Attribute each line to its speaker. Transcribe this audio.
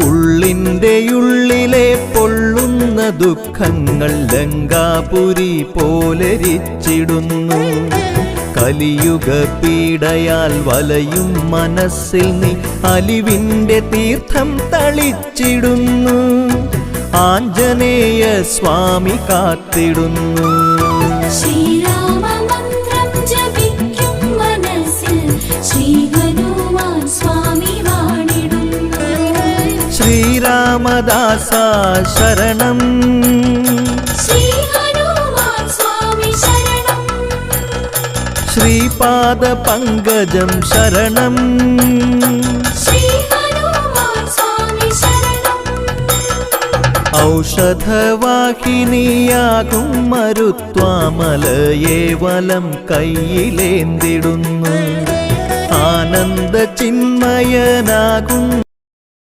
Speaker 1: ഉള്ളിൻ്റെ പൊള്ളുന്ന ദുഃഖങ്ങൾ ലങ്കാപുരി പോലെരിച്ചിടുന്നു. കലിയുഗ പീഡയാൽ വലയും മനസ്സിൽ നീ അലിവിൻ്റെ തീർത്ഥം തളിച്ചിടുന്നു. ആഞ്ജനേയ സ്വാമി കാത്തിടുന്നു.
Speaker 2: ശ്രീരാമമന്ത്രം ജപിക്കും മനസ്സിൽ ശ്രീ ഹനുമാൻ സ്വാമി വാണിടുന്നു.
Speaker 1: ശ്രീരാമദാസ ശരണം,
Speaker 2: ശ്രീ ഹനുമാൻ സ്വാമി ശരണം.
Speaker 1: ശ്രീപാദ പങ്കജം ശരണം,
Speaker 2: ശ്രീ ഹനുമാൻ സ്വാമി ശരണം.
Speaker 1: ഔഷധവാഹിനിയാകും മരുത്വാമലയെ വലം കയ്യിലേന്തിടുന്നു. ആനന്ദ ചിന്മയനാകും